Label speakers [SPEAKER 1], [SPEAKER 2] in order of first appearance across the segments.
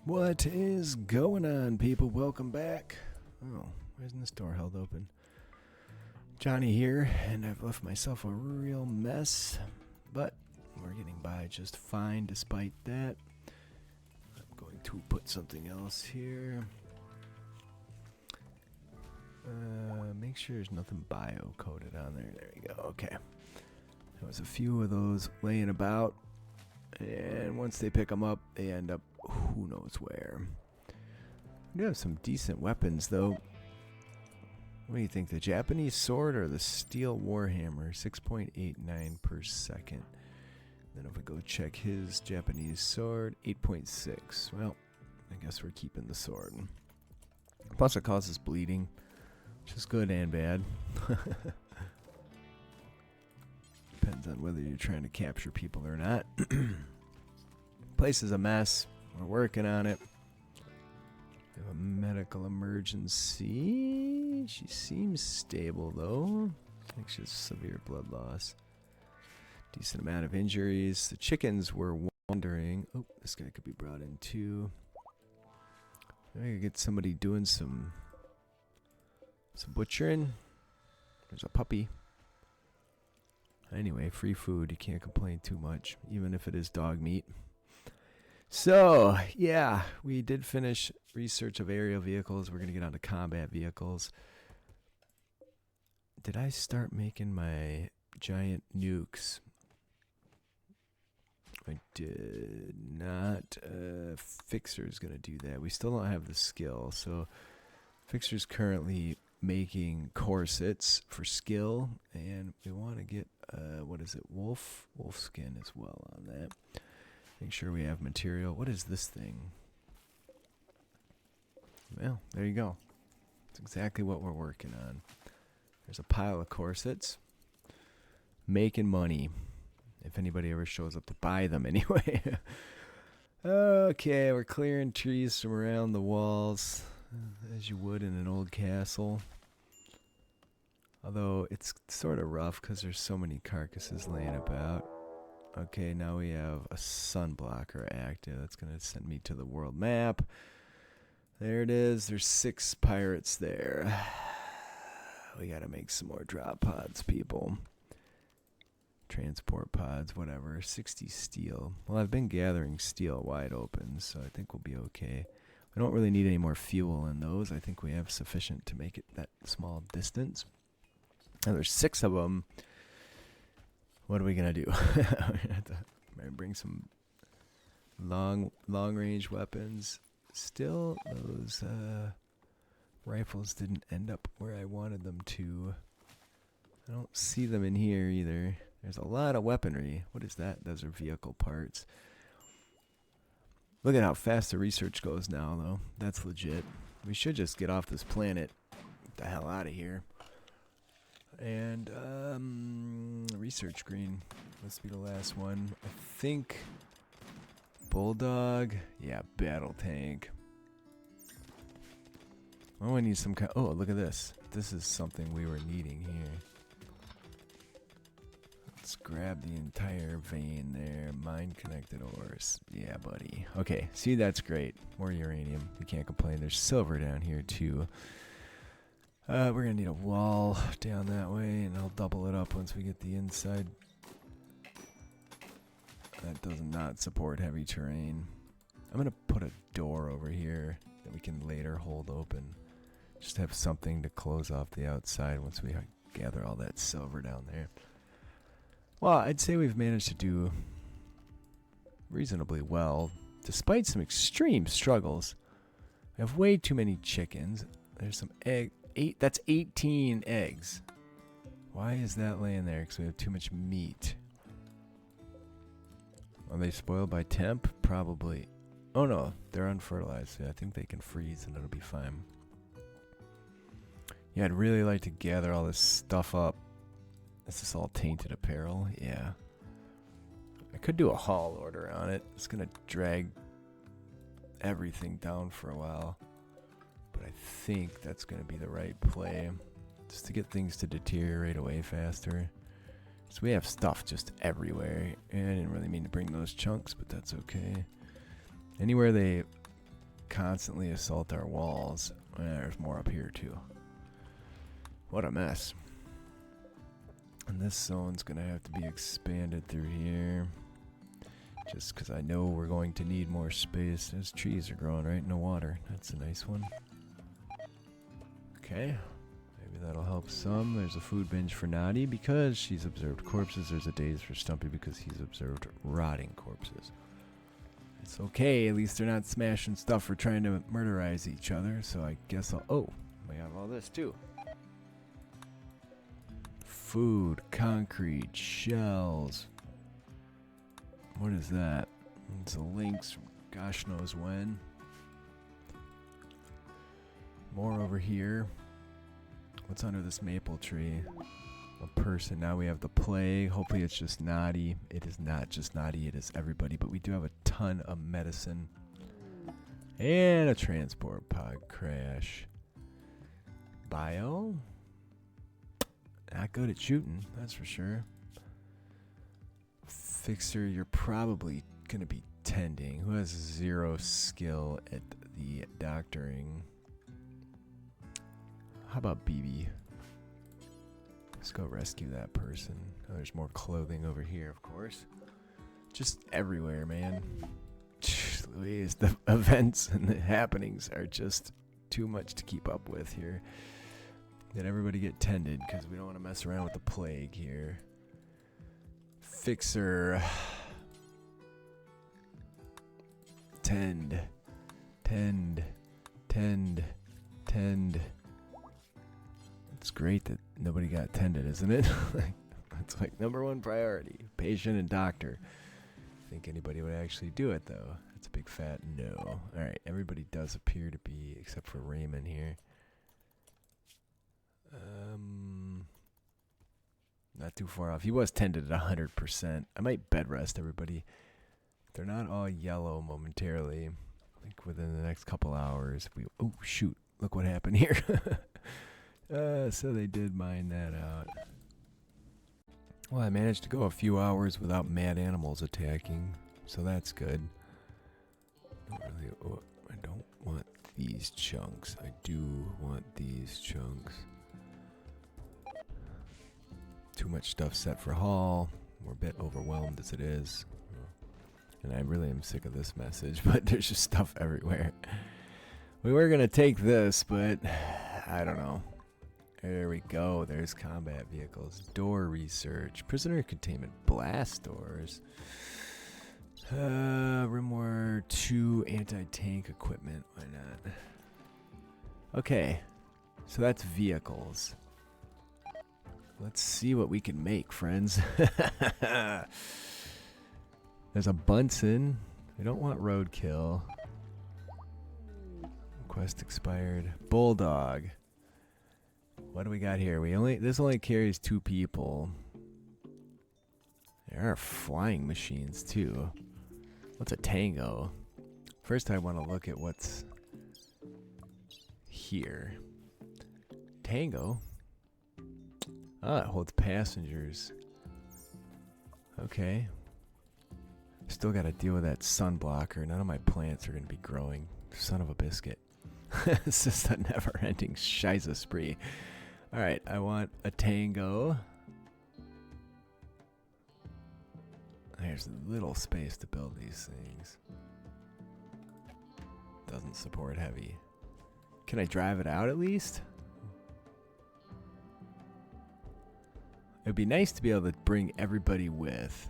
[SPEAKER 1] What is going on, people? Welcome back. Oh, why isn't this door held open? Johnny here, and I've left myself a real mess, but we're getting by just fine despite that. I'm going to put something else here. Make sure there's nothing bio-coded on there. There we go. Okay. There was a few of those laying about, and once they pick them up, they end up who knows where. We do have some decent weapons, though. What do you think, the Japanese sword or the steel warhammer? 6.89 per second. Then if we go check his Japanese sword, 8.6. Well, I guess we're keeping the sword. Plus it causes bleeding, which is good and bad. Depends on whether you're trying to capture people or not. Place is a mess. We're working on it. We have a medical emergency. She seems stable, though. I think she has severe blood loss. Decent amount of injuries. The chickens were wandering. Oh, this guy could be brought in, too. Maybe I could get somebody doing some butchering. There's a puppy. Anyway, free food. You can't complain too much, even if it is dog meat. So, yeah, we did finish research of aerial vehicles. We're going to get on to combat vehicles. Did I start making my giant nukes? I did not. Fixer's going to do that. We still don't have the skill. So, Fixer's currently making corsets for skill. And we want to get, what is it, wolf skin as well on that. Make sure we have material. What is this thing? Well, there you go. It's exactly what we're working on. There's a pile of corsets. Making money. If anybody ever shows up to buy them anyway. Okay, we're clearing trees from around the walls, as you would in an old castle. Although it's sort of rough because there's so many carcasses laying about. Okay, now we have a sun blocker active. That's going to send me to the world map. There it is. There's 6 pirates there. We got to make some more drop pods, people. Transport pods, whatever. 60 steel. Well, I've been gathering steel wide open, so I think we'll be okay. We don't really need any more fuel in those. I think we have sufficient to make it that small distance. And there's 6 of them. What are we gonna do? We're gonna have to bring some long range weapons. Still, those rifles didn't end up where I wanted them to. I don't see them in here either. There's a lot of weaponry. What is that? Those are vehicle parts. Look at how fast the research goes now, though. That's legit. We should just get off this planet. Get the hell out of here. And research green must be the last one. I think bulldog. Yeah, battle tank. Oh, I need some kind. Oh, look at this. This is something we were needing here. Let's grab the entire vein there. Mine connected ores. Yeah, buddy. Okay, see, that's great. More uranium. We can't complain. There's silver down here too. We're going to need a wall down that way, and I'll double it up once we get the inside. That does not support heavy terrain. I'm going to put a door over here that we can later hold open. Just have something to close off the outside once we gather all that silver down there. Well, I'd say we've managed to do reasonably well, despite some extreme struggles. We have way too many chickens. There's some egg. That's 18 eggs. Why is that laying there? Because we have too much meat. Are they spoiled by temp? Probably. Oh no, they're unfertilized. Yeah, I think they can freeze and it'll be fine. Yeah, I'd really like to gather all this stuff up. Is this all tainted apparel? Yeah. I could do a haul order on it. It's gonna drag everything down for a while. But I think that's going to be the right play, just to get things to deteriorate away faster. So we have stuff just everywhere. And I didn't really mean to bring those chunks, but that's okay. Anywhere they constantly assault our walls. There's more up here too. What a mess. And this zone's gonna have to be expanded through here. Just because I know we're going to need more space. Those trees are growing right in the water. That's a nice one. Okay. Maybe that'll help some. There's a food binge for Nadi because she's observed corpses. There's a daze for Stumpy because he's observed rotting corpses. It's okay. At least they're not smashing stuff or trying to murderize each other. So I guess I'll... Oh, we have all this too. Food, concrete, shells. What is that? It's a lynx from gosh knows when. More over here. What's under this maple tree? A person. Now we have the plague. Hopefully it's just Nadi. It is not just Nadi. It is everybody. But we do have a ton of medicine. And a transport pod crash. Bio. Not good at shooting. That's for sure. Fixer, you're probably going to be tending. Who has 0 skill at the doctoring? How about BB? Let's go rescue that person. Oh, there's more clothing over here, of course. Just everywhere, man. Louise, the events and the happenings are just too much to keep up with here. Did everybody get tended? Because we don't want to mess around with the plague here. Fixer. Tend. It's great that nobody got tended, isn't it? That's like #1 priority. Patient and doctor. I think anybody would actually do it, though. That's a big fat no. Alright, everybody does appear to be, except for Raymond here. Not too far off. He was tended at 100%. I might bed rest everybody. They're not all yellow momentarily. I think within the next couple hours. Oh, shoot. Look what happened here. So they did mine that out. Well, I managed to go a few hours without mad animals attacking. So that's good. I don't want these chunks. I do want these chunks. Too much stuff set for haul. We're a bit overwhelmed as it is. And I really am sick of this message, but there's just stuff everywhere. We were going to take this, but I don't know. There we go. There's combat vehicles. Door research. Prisoner containment. Blast doors. RimWar 2 anti-tank equipment. Why not? Okay. So that's vehicles. Let's see what we can make, friends. There's a Bunsen. We don't want roadkill. Quest expired. Bulldog. What do we got here? This only carries 2 people. There are flying machines too. What's a tango? First I want to look at what's here. Tango? Ah, it holds passengers. Okay. Still got to deal with that sun blocker. None of my plants are going to be growing. Son of a biscuit. It's just a never-ending shiza spree. Alright, I want a tango. There's little space to build these things. Doesn't support heavy. Can I drive it out at least? It would be nice to be able to bring everybody with.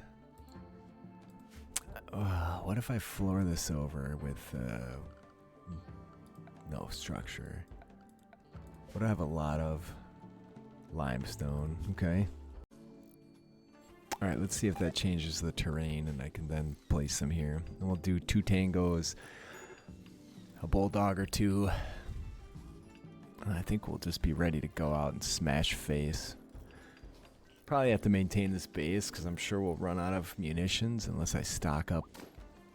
[SPEAKER 1] What if I floor this over with no structure? What do I have a lot of? Limestone. Okay. Alright, let's see if that changes the terrain and I can then place them here. And we'll do 2 tangos, a bulldog or 2. And I think we'll just be ready to go out and smash face. Probably have to maintain this base because I'm sure we'll run out of munitions unless I stock up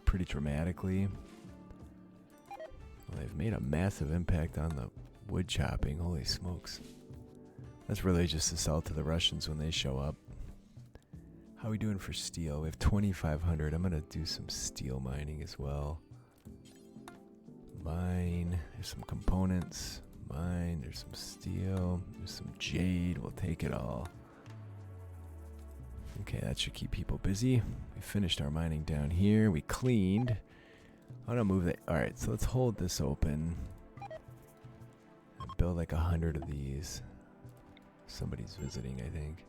[SPEAKER 1] pretty dramatically. Well, they've made a massive impact on the wood chopping. Holy smokes. That's really just to sell to the Russians when they show up. How are we doing for steel? We have 2,500. I'm going to do some steel mining as well. Mine. There's some components. Mine. There's some steel. There's some jade. We'll take it all. Okay, that should keep people busy. We finished our mining down here. We cleaned. I want to move that. Alright, so let's hold this open. And build like 100 of these. Somebody's visiting, I think.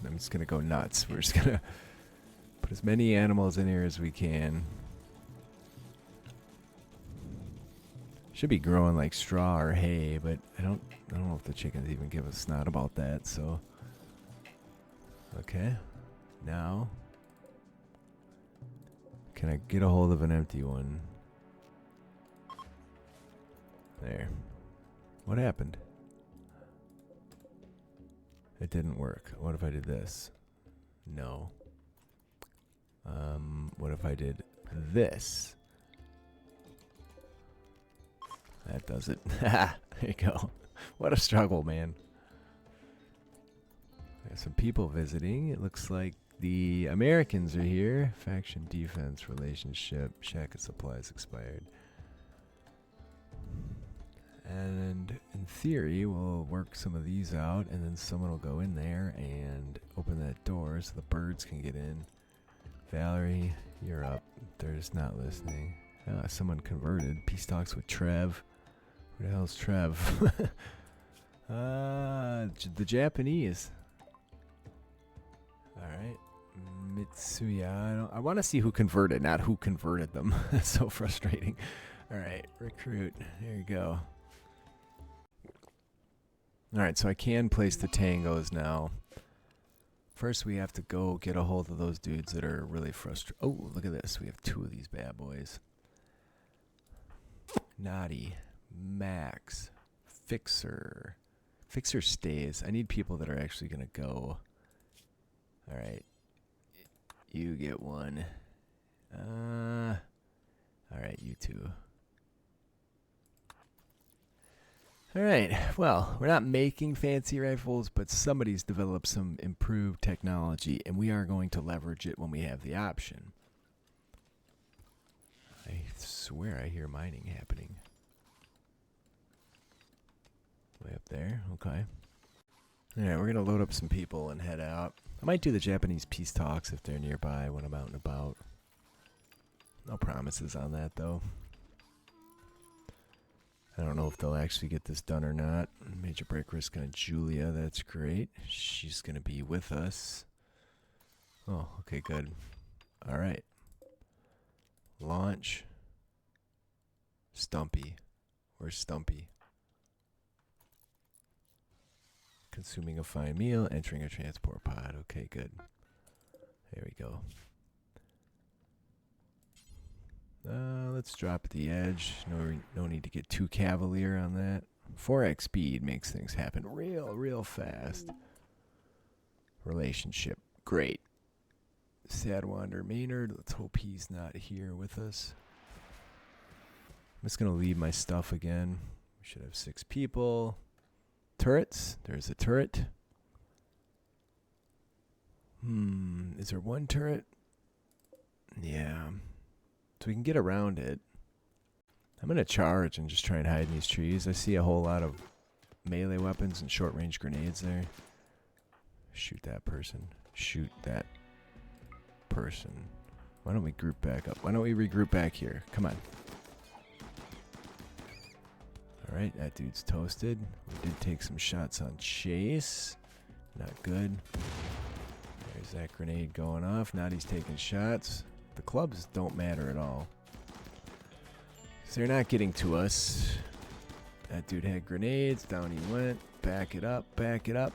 [SPEAKER 1] I'm just gonna go nuts. We're just gonna put as many animals in here as we can. Should be growing like straw or hay, but I don't know if the chickens even give a snot about that, so. Okay. Now, can I get a hold of an empty one? There. What happened? It didn't work. What if I did this? No. What if I did this? That does it. There you go. What a struggle, man. Got some people visiting. It looks like the Americans are here. Faction defense relationship. Shack of supplies expired. And in theory, we'll work some of these out, and then someone will go in there and open that door so the birds can get in. Valerie, you're up. They're just not listening. Someone converted. Peace talks with Trev. Who the hell's Trev? The Japanese. Alright. Mitsuya. I want to see who converted, not who converted them. That's so frustrating. Alright, recruit. There you go. Alright, so I can place the tangos now. First, we have to go get a hold of those dudes that are really frustrated. Oh, look at this. We have 2 of these bad boys. Naughty. Max. Fixer. Fixer stays. I need people that are actually going to go. Alright. You get one. Alright, you 2. Alright, well, we're not making fancy rifles, but somebody's developed some improved technology, and we are going to leverage it when we have the option. I swear I hear mining happening. Way up there, okay. Alright, we're going to load up some people and head out. I might do the Japanese peace talks if they're nearby when I'm out and about. No promises on that, though. I don't know if they'll actually get this done or not. Major break risk on Julia. That's great. She's going to be with us. Oh, okay, good. All right. Launch. Stumpy. Where's Stumpy? Consuming a fine meal. Entering a transport pod. Okay, good. There we go. Let's drop at the edge. No need to get too cavalier on that. 4x speed makes things happen real fast. Relationship. Great. Sadwander Maynard. Let's hope he's not here with us. I'm just going to leave my stuff again. We should have 6 people. Turrets. There's a turret. Is there 1 turret? Yeah. So we can get around it. I'm going to charge and just try and hide in these trees. I see a whole lot of melee weapons and short-range grenades there. Shoot that person. Shoot that person. Why don't we group back up? Why don't we regroup back here? Come on. Alright, that dude's toasted. We did take some shots on Chase. Not good. There's that grenade going off. Now he's taking shots. The clubs don't matter at all. So they're not getting to us. That dude had grenades. Down he went. Back it up. Back it up.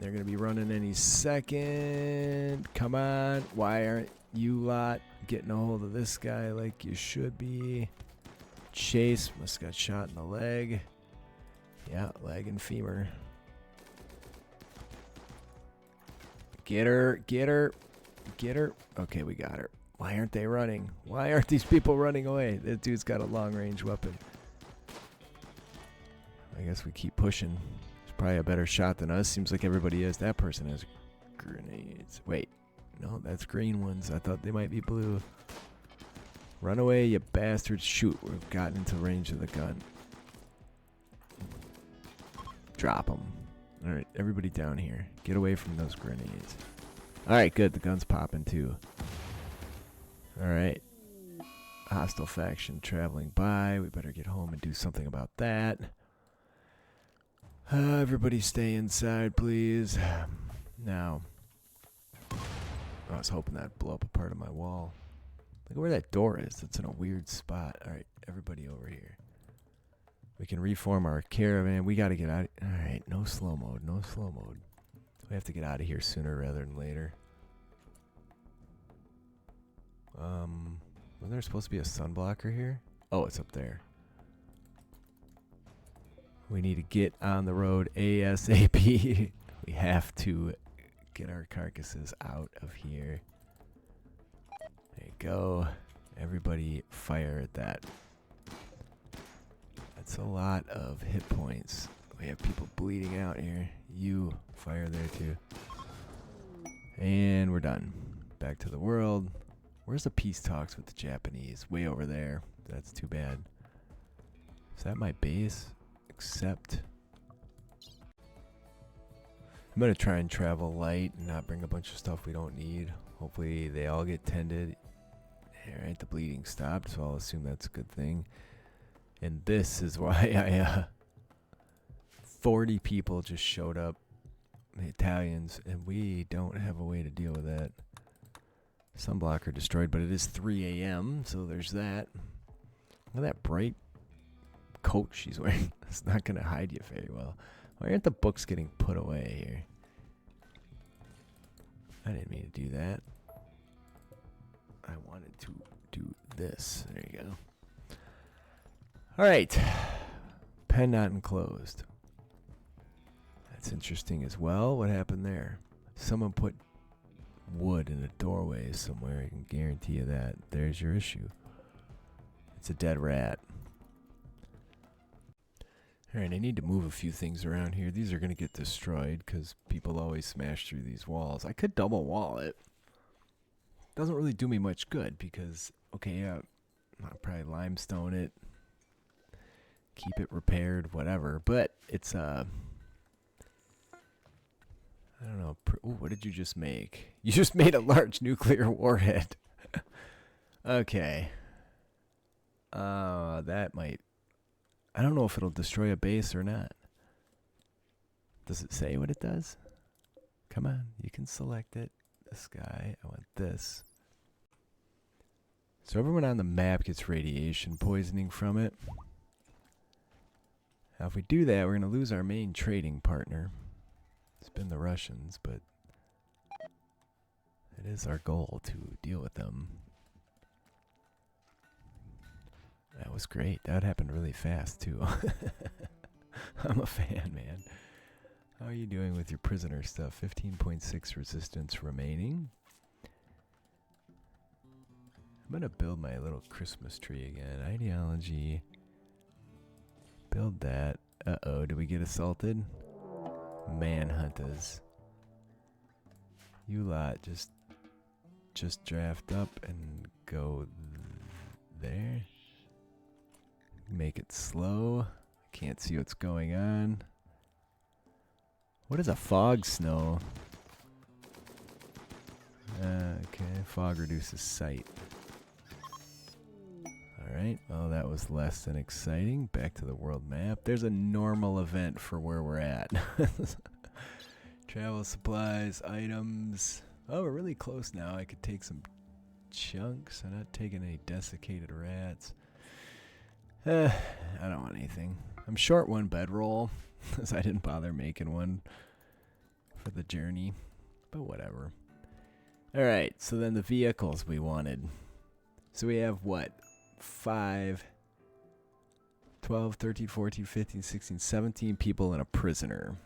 [SPEAKER 1] They're going to be running any second. Come on. Why aren't you lot getting a hold of this guy like you should be? Chase must have got shot in the leg. Yeah, leg and femur. Get her. Get her. Get her. Okay, we got her. Why aren't they running? Why aren't these people running away? That dude's got a long-range weapon. I guess we keep pushing. He's probably a better shot than us. Seems like everybody is. That person has grenades. Wait. No, that's green ones. I thought they might be blue. Run away, you bastards. Shoot, we've gotten into range of the gun. Drop them. Alright, everybody down here. Get away from those grenades. Alright, good. The gun's popping too. Alright. Hostile faction traveling by. We better get home and do something about that. Everybody stay inside, please. Now. I was hoping that'd blow up a part of my wall. Look at where that door is. It's in a weird spot. Alright, everybody over here. We can reform our caravan. We gotta get out. Alright, no slow mode. No slow mode. We have to get out of here sooner rather than later. Wasn't there supposed to be a sunblocker here? Oh, it's up there. We need to get on the road ASAP. We have to get our carcasses out of here. There you go. Everybody fire at that. That's a lot of hit points. We have people bleeding out here. You fire there too. And we're done. Back to the world. Where's the peace talks with the Japanese? Way over there. That's too bad. Is that my base? Accept. I'm going to try and travel light and not bring a bunch of stuff we don't need. Hopefully they all get tended. Alright, the bleeding stopped, so I'll assume that's a good thing. And this is why 40 people just showed up. The Italians, and we don't have a way to deal with that. Sunblocker destroyed, but it is 3 a.m., so there's that. Look at that bright coat she's wearing. It's not going to hide you very well. Why aren't the books getting put away here? I didn't mean to do that. I wanted to do this. There you go. Alright. Pen not enclosed. That's interesting as well. What happened there? Someone put wood in a doorway somewhere. I can guarantee you that. There's your issue. It's a dead rat. Alright, I need to move a few things around here. These are going to get destroyed because people always smash through these walls. I could double wall it. Doesn't really do me much good because, okay, I'll probably limestone it. Keep it repaired, whatever. But it's, I don't know. Ooh, what did you just make? You just made a large nuclear warhead. Okay. That might... I don't know if it'll destroy a base or not. Does it say what it does? Come on, you can select it. This guy, I want this. So everyone on the map gets radiation poisoning from it. Now if we do that, we're going to lose our main trading partner. It's been the Russians, but it is our goal to deal with them. That was great. That happened really fast, too. I'm a fan, man. How are you doing with your prisoner stuff? 15.6 resistance remaining. I'm going to build my little Christmas tree again. Ideology. Build that. Uh-oh, did we get assaulted? Manhunters. You lot, just draft up and go there. Make it slow. Can't see what's going on. What is a fog snow? Okay, fog reduces sight. Alright, well that was less than exciting. Back to the world map. There's a normal event for where we're at. Travel supplies, items. Oh, we're really close now. I could take some chunks. I'm not taking any desiccated rats. I don't want anything. I'm short one bedroll, because I didn't bother making one for the journey. But whatever. Alright, so then the vehicles we wanted. So we have what? 5, 12, 13, 14, 15, 16, 17 people and a prisoner.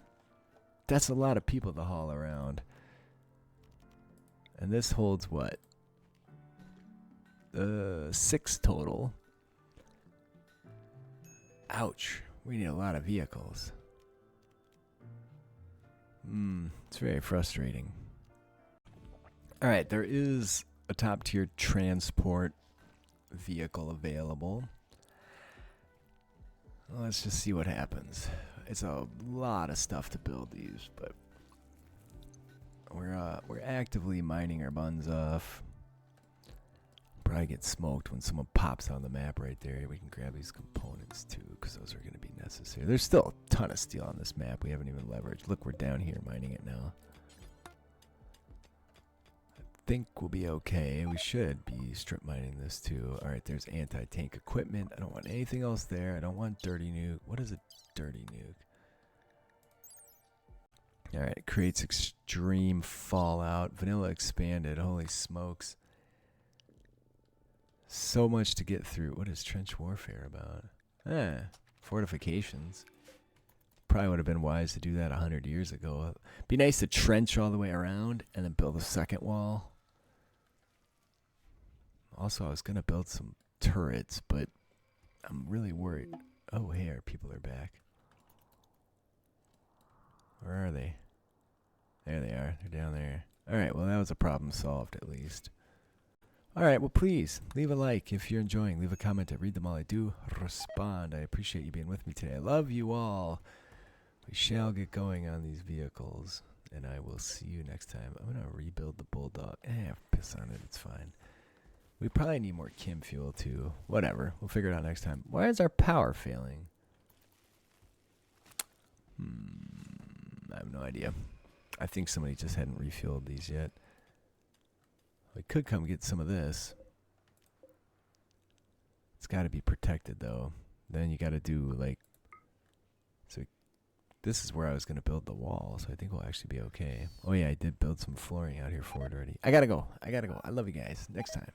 [SPEAKER 1] That's a lot of people to haul around. And this holds what? 6 total. Ouch. We need a lot of vehicles. It's very frustrating. Alright, there is a top tier transport vehicle available. Let's just see what happens. It's a lot of stuff to build these, but we're actively mining our buns off. Probably get smoked when someone pops on the map right there. We can grab these components too, because those are going to be necessary. There's still a ton of steel on this map we haven't even leveraged. Look, we're down here mining it now. I think we'll be okay. We should be strip mining this too. Alright, there's anti-tank equipment. I don't want anything else there. I don't want dirty nuke. What is a dirty nuke? Alright, it creates extreme fallout. Vanilla expanded. Holy smokes. So much to get through. What is trench warfare about? Fortifications. Probably would have been wise to do that 100 years ago. Be nice to trench all the way around and then build a second wall. Also, I was going to build some turrets, but I'm really worried. Oh, hey, our people are back. Where are they? There they are. They're down there. Alright, well, that was a problem solved at least. Alright, well, please leave a like if you're enjoying. Leave a comment. I read them all. I do respond. I appreciate you being with me today. I love you all. We shall get going on these vehicles, and I will see you next time. I'm going to rebuild the Bulldog. Piss on it. It's fine. We probably need more chem fuel, too. Whatever. We'll figure it out next time. Why is our power failing? I have no idea. I think somebody just hadn't refueled these yet. We could come get some of this. It's got to be protected, though. Then you got to do, like... So this is where I was going to build the wall, so I think we'll actually be okay. Oh, yeah, I did build some flooring out here for it already. I got to go. I love you guys. Next time.